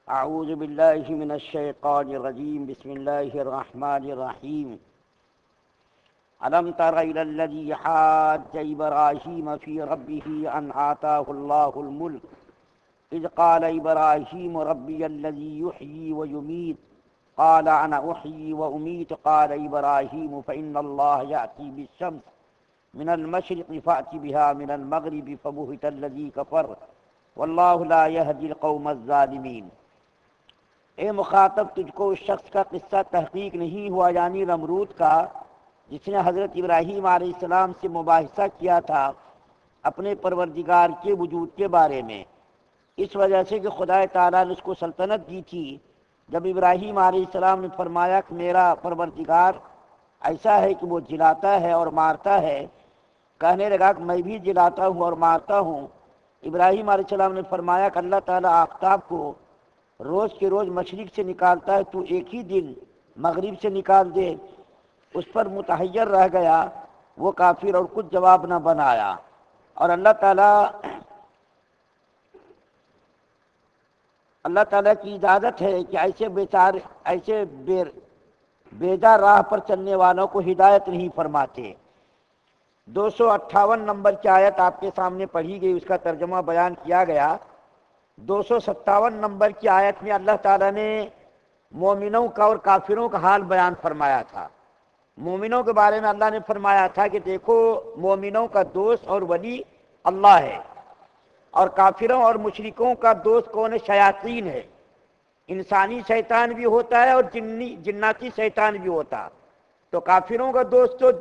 اعوذ باللہ من الشیطان الرجیم بسم اللہ الرحمن الرحیم الم تر الی الذی حاج ابراہیم فی ربہ ان آتاہ اللہ الملک اذ قال ابراہیم ربی الذی یحیی ویمیت قال انا احیی وامیت قال ابراہیم فإن اللہ یأتی بالشمس من المشرق فأت بها من المغرب فبہت الذی کفر واللہ لا یہدی القوم الظالمین۔ اے مخاطب، تجھ کو اس شخص کا قصہ تحقیق نہیں ہوا، یعنی نمرود کا، جس نے حضرت ابراہیم علیہ السلام سے مباحثہ کیا تھا اپنے پروردگار کے وجود کے بارے میں، اس وجہ سے کہ خدا تعالیٰ نے اس کو سلطنت دی تھی۔ جب ابراہیم علیہ السلام نے فرمایا کہ میرا پروردگار ایسا ہے کہ وہ جلاتا ہے اور مارتا ہے، کہنے لگا کہ میں بھی جلاتا ہوں اور مارتا ہوں۔ ابراہیم علیہ السلام نے فرمایا کہ اللہ تعالیٰ آفتاب کو روز کے روز مشرق سے نکالتا ہے، تو ایک ہی دن مغرب سے نکال دے۔ اس پر متحیر رہ گیا وہ کافر اور کچھ جواب نہ بنایا۔ اور اللہ تعالیٰ کی اجازت ہے کہ ایسے بیجا راہ پر چلنے والوں کو ہدایت نہیں فرماتے۔ 258 نمبر کی آیت آپ کے سامنے پڑھی گئی، اس کا ترجمہ بیان کیا گیا۔ 257 نمبر کی آیت میں اللہ تعالیٰ نے مومنوں کا اور کافروں کا حال بیان فرمایا تھا۔ مومنوں کے بارے میں اللہ نے فرمایا تھا کہ دیکھو، مومنوں کا دوست اور ولی اللہ ہے، اور کافروں اور مشرکوں کا دوست کون ہے؟ شیاطین ہے۔ انسانی شیطان بھی ہوتا ہے اور جناتی شیطان بھی ہوتا۔ تو کافروں کا دوست تو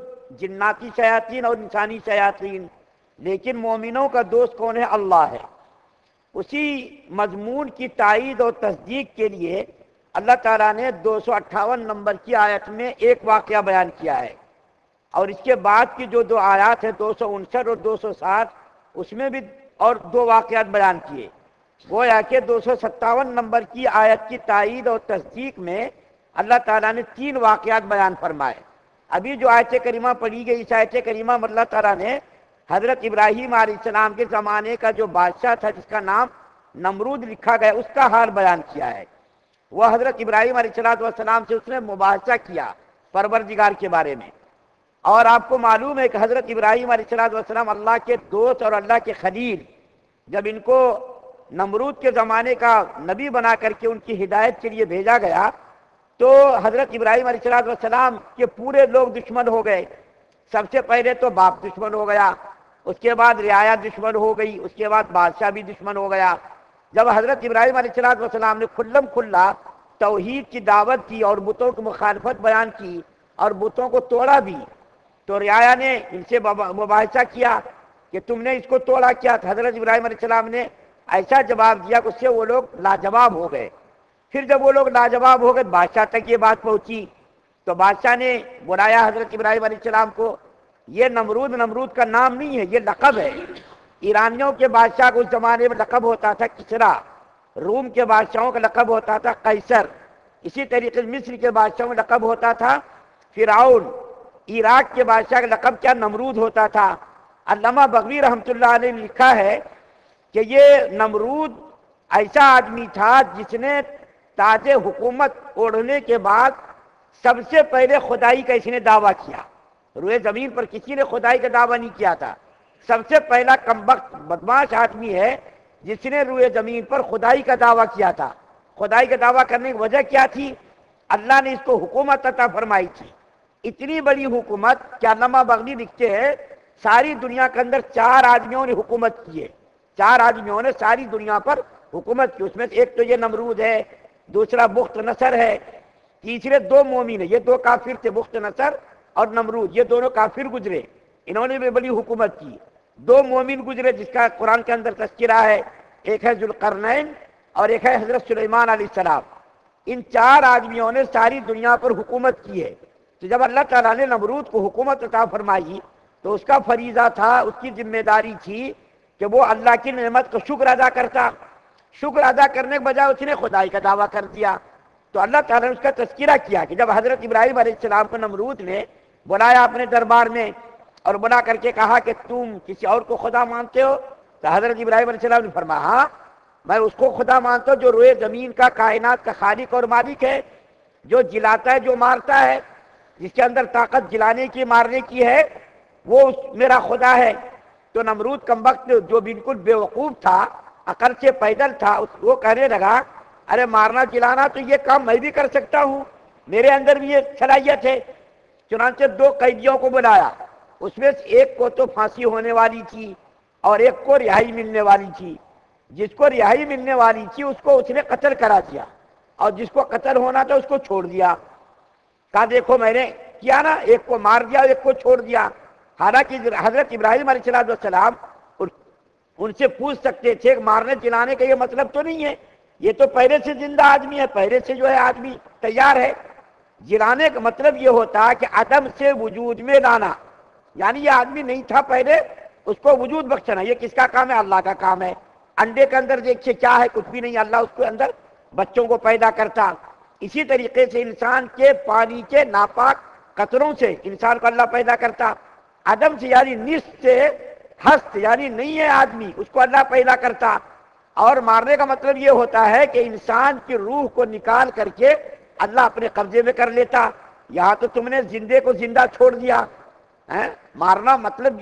جناتی شیاطین اور انسانی شیاطین، لیکن مومنوں کا دوست کون ہے؟ اللہ ہے۔ اسی مضمون کی تائید اور تصدیق کے لیے اللہ تعالیٰ نے 258 نمبر کی آیت میں ایک واقعہ بیان کیا ہے، اور اس کے بعد کی جو دو آیات ہیں 259 اور 260، اس میں بھی اور دو واقعات بیان کیے۔ گویا کہ 257 نمبر کی آیت کی تائید اور تصدیق میں اللہ تعالیٰ نے 3 واقعات بیان فرمائے۔ ابھی جو آیت کریمہ پڑھی گئی، اس آیت کریمہ میں اللہ تعالیٰ نے حضرت ابراہیم علیہ السلام کے زمانے کا جو بادشاہ تھا جس کا نام نمرود لکھا گیا، اس کا حال بیان کیا ہے۔ وہ حضرت ابراہیم علیہ السلام سے اس نے مباحثہ کیا پروردگار کے بارے میں، اور آپ کو معلوم ہے کہ حضرت ابراہیم علیہ السلام اللہ کے دوست اور اللہ کے خلیل، جب ان کو نمرود کے زمانے کا نبی بنا کر کے ان کی ہدایت کے لیے بھیجا گیا، تو حضرت ابراہیم علیہ السلام کے پورے لوگ دشمن ہو گئے۔ سب سے پہلے تو باپ دشمن ہو گیا، اس کے بعد رعایا دشمن ہو گئی، اس کے بعد بادشاہ بھی دشمن ہو گیا۔ جب حضرت ابراہیم علیہ السلام نے کھلم کھلا توحید کی دعوت دی اور بتوں کی مخالفت بیان کی اور بتوں کو توڑا بھی، تو رعایا نے ان سے مباحثہ کیا کہ تم نے اس کو توڑا کیا؟ حضرت ابراہیم علیہ السلام نے ایسا جواب دیا کہ اس سے وہ لوگ لاجواب ہو گئے۔ پھر جب وہ لوگ لاجواب ہو گئے، بادشاہ تک یہ بات پہنچی، تو بادشاہ نے بلایا حضرت ابراہیم علیہ السلام کو۔ یہ نمرود کا نام نہیں ہے، یہ لقب ہے۔ ایرانیوں کے بادشاہ کو اس زمانے میں لقب ہوتا تھا کسریٰ، روم کے بادشاہوں کا لقب ہوتا تھا قیصر، اسی طریقے مصر کے بادشاہوں کا لقب ہوتا تھا فرعون، عراق کے بادشاہ کا لقب کیا؟ نمرود ہوتا تھا۔ علامہ بغوی رحمۃ اللہ علیہ نے لکھا ہے کہ یہ نمرود ایسا آدمی تھا جس نے تاج حکومت اوڑھنے کے بعد سب سے پہلے خدائی کا اس نے دعویٰ کیا۔ روئے زمین پر کسی نے خدائی کا دعویٰ نہیں کیا تھا۔ سب سے پہلا کمبخت بدماش آدمی ہے جس نے روئے زمین پر خدائی کا دعویٰ کیا تھا۔ خدائی کا دعویٰ کرنے کی وجہ کیا تھی؟ اللہ نے اس کو حکومت عطا فرمائی تھی، اتنی بڑی حکومت کہ علامہ بغوی لکھتے ہیں ساری دنیا کے اندر 4 آدمیوں نے حکومت کی ہے۔ 4 آدمیوں نے ساری دنیا پر حکومت کی، اس میں ایک تو یہ نمرود ہے، دوسرا بخت نصر ہے، تیسرے 2 مومن ہیں، یہ 2 کافر تھے، بخت نصر اور نمرود، یہ دونوں کافر گزرے، انہوں نے بھی بڑی حکومت کی۔ 2 مومن گزرے جس کا قرآن کے اندر تذکرہ ہے، ایک ہے ذوالقرنین اور ایک ہے حضرت سلیمان علیہ السلام۔ ان 4 آدمیوں نے ساری دنیا پر حکومت کی ہے۔ تو جب اللہ تعالیٰ نے نمرود کو حکومت عطا فرمائی تو اس کا فریضہ تھا، اس کی ذمہ داری تھی کہ وہ اللہ کی نعمت کا شکر ادا کرتا۔ شکر ادا کرنے کے بجائے اس نے خدائی کا دعویٰ کر دیا۔ تو اللہ تعالیٰ نے اس کا تذکرہ کیا کہ جب حضرت ابراہیم علیہ السلام کو نمرود نے بلایا اپنے دربار میں اور بلا کر کے کہا کہ تم کسی اور کو خدا مانتے ہو، تو حضرت ابراہیم علیہ السلام نے فرمایا ہاں میں اس کو خدا مانتا ہوں جو روئے زمین کا، کائنات کا خالق اور مالک ہے، جو جلاتا ہے، جو مارتا ہے، جس کے اندر طاقت جلانے کی مارنے کی ہے، وہ میرا خدا ہے۔ تو نمرود کمبخت جو بالکل بے وقوف تھا، عقل سے پیدل تھا، وہ کہنے لگا ارے مارنا جلانا تو یہ کام میں بھی کر سکتا ہوں، میرے اندر بھی یہ صلاحیت ہے۔ چنانچہ 2 قیدیوں کو بلایا، اس میں سے ایک کو تو پھانسی ہونے والی تھی اور ایک کو رہائی ملنے والی تھی۔ جس کو رہائی ملنے والی تھی اس کو اس نے قتل کرا دیا، اور جس کو قتل ہونا تھا اس کو چھوڑ دیا۔ کہا دیکھو میں نے کیا نا، ایک کو مار دیا ایک کو چھوڑ دیا۔ حالانکہ حضرت ابراہیم علیہ السلام ان سے پوچھ سکتے تھے کہ مارنے جلانے کا یہ مطلب تو نہیں ہے، یہ تو پہلے سے زندہ آدمی ہے، پہلے سے جو ہے آدمی تیار ہے۔ جلانے کا مطلب یہ ہوتا کہ عدم سے وجود میں لانا، یعنی یہ آدمی نہیں تھا پہلے، اس کو وجود بخشنا۔ یہ کس کا کام ہے؟ اللہ کا کام ہے۔ انڈے کے اندر دیکھیے کیا ہے، کچھ بھی نہیں، اللہ اس کے اندر بچوں کو پیدا کرتا۔ اسی طریقے سے انسان کے پانی کے ناپاک قطروں سے انسان کو اللہ پیدا کرتا، عدم سے یعنی نصف سے ہست یعنی نہیں ہے آدمی، اس کو اللہ پیدا کرتا۔ اور مارنے کا مطلب یہ ہوتا ہے کہ انسان کی روح کو نکال کر کے اللہ اپنے قبضے میں کر لیتا۔ یہاں تو تم نے زندے کو زندہ چھوڑ دیا، مارنا مطلب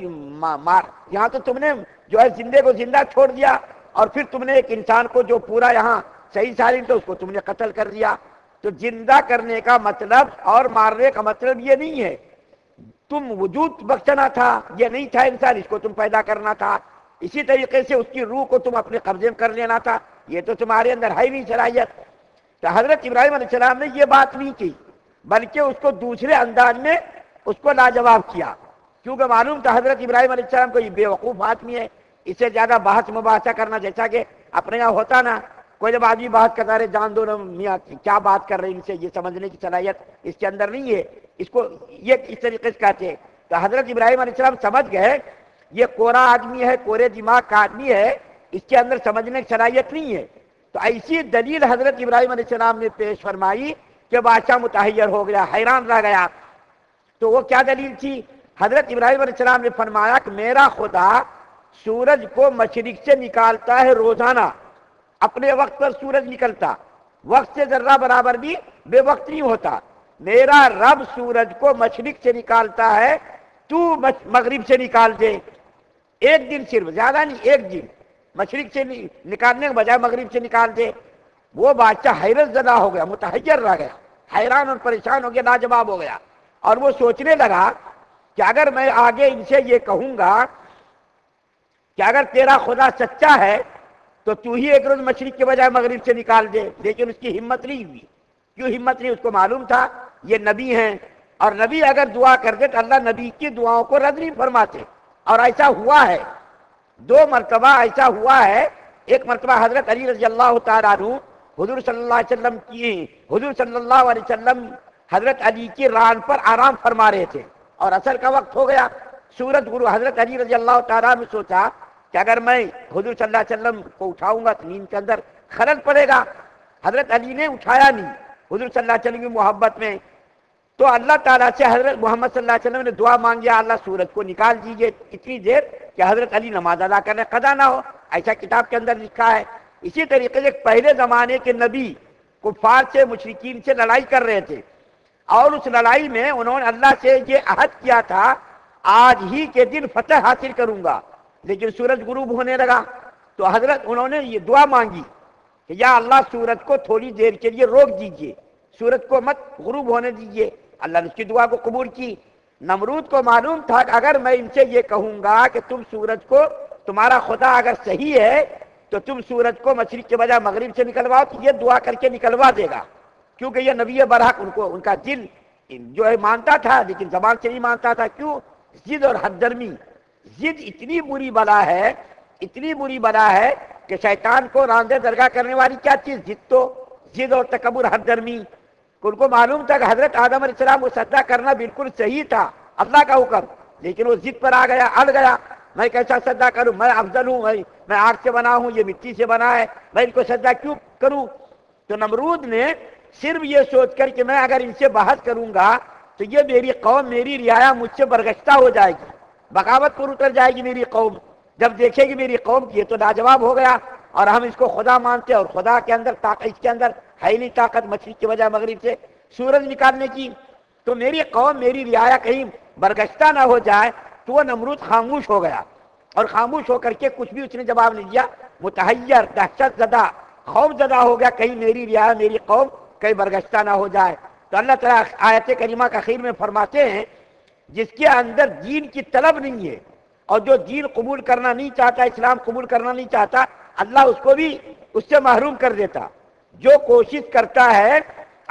یہاں تو تم نے جو ہے زندے کو زندہ چھوڑ دیا، اور پھر تم نے ایک انسان کو جو پورا یہاں صحیح سالم تو اس کو تم نے قتل کر دیا۔ تو زندہ کرنے کا مطلب اور مارنے کا مطلب یہ نہیں ہے تم وجود بخشنا تھا، یہ نہیں تھا انسان، اس کو تم پیدا کرنا تھا۔ اسی طریقے سے اس کی روح کو تم اپنے قبضے میں کر لینا تھا، یہ تو تمہارے اندر ہے نہیں صلاحیت۔ تو حضرت ابراہیم علیہ السلام نے یہ بات نہیں کی، بلکہ اس کو دوسرے انداز میں اس کو لاجواب کیا، کیونکہ معلوم تھا حضرت ابراہیم علیہ السلام کو یہ بے وقوف آدمی ہے، اس سے زیادہ بحث مباحثہ کرنا جیسا کہ اپنے یہاں ہوتا نا، کوئی جب آدمی بات کرتا رہے جان دو نا میاں کیا بات کر رہے ہیں، ان سے یہ سمجھنے کی صلاحیت اس کے اندر نہیں ہے، اس کو یہ اس طریقے سے کہتے ہیں۔ تو حضرت ابراہیم علیہ السلام سمجھ گئے یہ کورا آدمی ہے، کورے دماغ کا آدمی ہے، اس کے اندر سمجھنے کی صلاحیت نہیں ہے۔ تو ایسی دلیل حضرت ابراہیم علیہ السلام نے پیش فرمائی کہ بادشاہ متحیر ہو گیا، حیران رہ گیا۔ تو وہ کیا دلیل تھی؟ حضرت ابراہیم علیہ السلام نے فرمایا کہ میرا خدا سورج کو مشرق سے نکالتا ہے روزانہ، اپنے وقت پر سورج نکلتا، وقت سے ذرہ برابر بھی بے وقت نہیں ہوتا۔ میرا رب سورج کو مشرق سے نکالتا ہے، تو مغرب سے نکال دے، ایک دن صرف، زیادہ نہیں، ایک دن مشرق سے نکالنے کے بجائے مغرب سے نکال دے۔ وہ بادشاہ حیرت زدہ ہو گیا، متحیر رہ گیا، حیران اور پریشان ہو گیا، لاجواب ہو گیا، اور وہ سوچنے لگا کہ اگر میں آگے ان سے یہ کہوں گا کہ اگر تیرا خدا سچا ہے تو ہی ایک روز مشرق کے بجائے مغرب سے نکال دے، لیکن اس کی ہمت نہیں ہوئی۔ کیوں ہمت نہیں؟ اس کو معلوم تھا یہ نبی ہیں، اور نبی اگر دعا کر دے تو اللہ نبی کی دعاؤں کو رد نہیں فرماتے، اور ایسا ہوا ہے 2 مرتبہ ایسا ہوا ہے۔ ایک مرتبہ حضرت علی رضی اللہ تعالیٰ عنہ حضور صلی اللہ علیہ وسلم حضرت علی کی ران پر آرام فرما رہے تھے، اور عصر کا وقت ہو گیا، سورج غروب۔ حضرت علی رضی اللہ تعالیٰ عنہ سوچا کہ اگر میں حضور صلی اللہ علیہ وسلم کو اٹھاؤں گا تو نیند کے اندر خلل پڑے گا۔ حضرت علی نے اٹھایا نہیں حضور صلی اللہ علیہ وسلم کی محبت میں، تو اللہ تعالیٰ سے حضرت محمد صلی اللہ علیہ وسلم نے دعا مانگی، اللہ سورج کو نکال دیجیے اتنی دیر کہ حضرت علی نماز ادا کرنے قضا نہ ہو، ایسا کتاب کے اندر لکھا ہے۔ اسی طریقے سے پہلے زمانے کے نبی کفار سے، مشرکین سے لڑائی کر رہے تھے، اور اس لڑائی میں انہوں نے اللہ سے یہ عہد کیا تھا آج ہی کے دن فتح حاصل کروں گا، لیکن سورج غروب ہونے لگا، تو حضرت انہوں نے یہ دعا مانگی کہ یا اللہ سورج کو تھوڑی دیر کے لیے روک دیجئے، سورج کو مت غروب ہونے دیجئے۔ اللہ نے اس کی دعا کو قبول کی۔ نمرود کو معلوم تھا کہ اگر میں ان سے یہ کہوں گا کہ تم سورج کو، تمہارا خدا اگر صحیح ہے تو تم سورج کو مشرق کے بجائے مغرب سے نکلواؤ، تو یہ دعا کر کے نکلوا دے گا، کیونکہ یہ نبی برحق ان کا دل جو ہے مانتا تھا لیکن زبان سے نہیں مانتا تھا۔ کیوں؟ ضد اور حد درمی۔ ضد اتنی بری بلا ہے، اتنی بری بلا ہے کہ شیطان کو راندے درگاہ کرنے والی کیا چیز؟ ضد اور تکبر، حد درمی۔ ان کو معلوم تھا کہ حضرت آدم علیہ السلام کو سجدہ کرنا بالکل صحیح تھا، اللہ کا حکم، لیکن وہ ضد پر آ گیا، اڑ گیا، میں کیسا سجدہ کروں، میں افضل ہوں، میں آگ سے بنا ہوں، یہ مٹی سے بنا ہے، میں ان کو سجدہ کیوں کروں؟ تو نمرود نے صرف یہ سوچ کر کہ میں اگر ان سے بحث کروں گا تو یہ میری قوم، میری رعایا مجھ سے برگشتہ ہو جائے گی، بغاوت پر اتر جائے گی میری قوم، جب دیکھے گی میری قوم کی، یہ تو لاجواب ہو گیا، اور ہم اس کو خدا مانتے ہیں، اور خدا کے اندر طاقت، اس کے اندر ہے ہی نہیں طاقت مشرق کی وجہ مغرب سے سورج نکالنے کی، تو میری قوم، میری رعایا کہیں برگشتہ نہ ہو جائے، تو وہ نمرود خاموش ہو گیا، اور خاموش ہو کر کے کچھ بھی اس نے جواب نہیں دیا، متحیر، دہشت زدہ، خوف زدہ ہو گیا، کہیں میری رعایا، میری قوم کہیں برگشتہ نہ ہو جائے۔ تو اللہ تعالیٰ آیت کریمہ کا آخر میں فرماتے ہیں جس کے اندر دین کی طلب نہیں ہے اور جو دین قبول کرنا نہیں چاہتا، اسلام قبول کرنا نہیں چاہتا، اللہ اس کو بھی اس سے محروم کر دیتا۔ جو کوشش کرتا ہے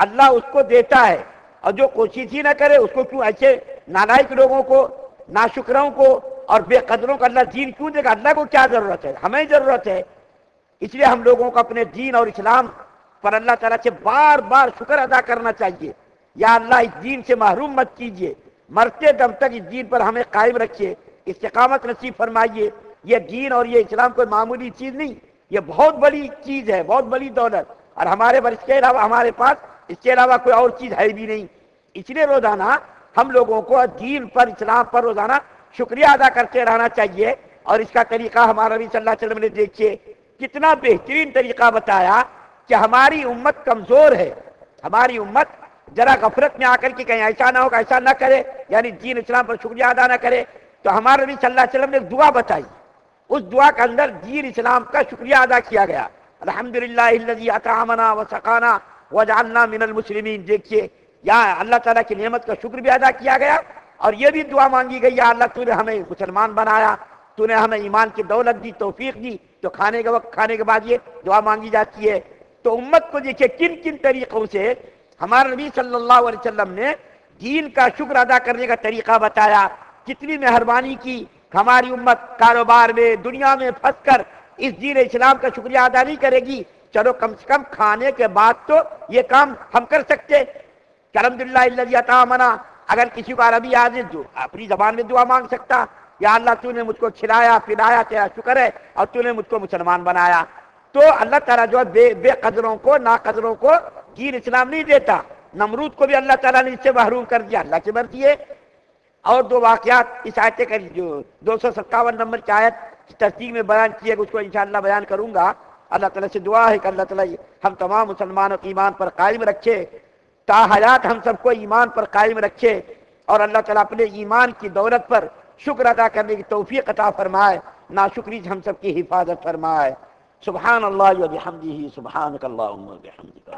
اللہ اس کو دیتا ہے، اور جو کوشش ہی نہ کرے اس کو کیوں، ایسے نالائق لوگوں کو، ناشکروں کو اور بے قدروں کو اللہ دین کیوں دے گا؟ اللہ کو کیا ضرورت ہے؟ ہمیں ضرورت ہے۔ اس لیے ہم لوگوں کو اپنے دین اور اسلام پر اللہ تعالیٰ سے بار بار شکر ادا کرنا چاہیے، یا اللہ اس دین سے محروم مت کیجیے، مرتے دم تک اس دین پر ہمیں قائم رکھیے، استقامت نصیب فرمائیے۔ یہ دین اور یہ اسلام کوئی معمولی چیز نہیں، یہ بہت بڑی چیز ہے، بہت بڑی دولت، اور ہمارے پر اس کے علاوہ، ہمارے پاس اس کے علاوہ کوئی اور چیز ہے بھی نہیں۔ اس لیے روزانہ ہم لوگوں کو دین پر، اسلام پر روزانہ شکریہ ادا کرتے رہنا چاہیے، اور اس کا طریقہ ہمارا نبی صلی اللہ علیہ وسلم نے دیکھیے کتنا بہترین طریقہ بتایا کہ ہماری امت کمزور ہے، ہماری امت ذرا غفلت میں آ کر کے کہیں ایسا نہ ہو کہ ایسا نہ کرے، یعنی دین اسلام پر شکریہ ادا نہ کرے، تو ہمارے نبی صلی اللہ علیہ وسلم نے ایک دعا بتائی، اس دعا کے اندر دین اسلام کا شکریہ ادا کیا گیا، الحمدللہ الذی اطعمنا وسقانا وجعلنا من المسلمین۔ دیکھیے یہاں اللہ تعالیٰ کی نعمت کا شکر بھی ادا کیا گیا، اور یہ بھی دعا مانگی گئی، یا اللہ تو نے ہمیں مسلمان بنایا، تو نے ہمیں ایمان کی دولت دی، توفیق دی، تو کھانے کے وقت، کھانے کے بعد یہ دعا مانگی جاتی ہے۔ تو امت کو دیکھیے کن کن طریقوں سے ہمارے نبی صلی اللہ علیہ وسلم نے دین کا شکر ادا کرنے کا طریقہ بتایا، کتنی مہربانی کی۔ ہماری امت کاروبار میں، دنیا میں پھنس کر اس دین اسلام کا شکریہ ادا نہیں کرے گی، چلو کم سے کم کھانے کے بعد تو یہ کام ہم کر سکتے کہ الحمدللہ الذی اطعمنا۔ اگر کسی کو عربی آج اپنی زبان میں دعا مانگ سکتا، یا اللہ تو نے مجھ کو کھلایا پلایا، تیرا شکر ہے، اور تو نے مجھ کو مسلمان بنایا۔ تو اللہ تعالیٰ جو ہے بے قدروں کو، ناقدروں کو دین اسلام نہیں دیتا۔ نمرود کو بھی اللہ تعالیٰ نے اس سے محروم کر دیا، اللہ کی مرضی ہے۔ اور دو واقعات اس آیت کا جو 257 نمبر کی آیت کی تصدیق میں بیان کیے، اس کو انشاءاللہ بیان کروں گا۔ اللہ تعالیٰ سے دعا ہے کہ اللہ تعالیٰ ہم تمام مسلمانوں کو ایمان پر قائم رکھے، تا حیات ہم سب کو ایمان پر قائم رکھے، اور اللہ تعالیٰ اپنے ایمان کی دولت پر شکر ادا کرنے کی توفیق عطا فرمائے، ناشکری سے ہم سب کی حفاظت فرمائے۔ سبحان اللہ و بحمدہ، سبحانک اللہم و بحمدک۔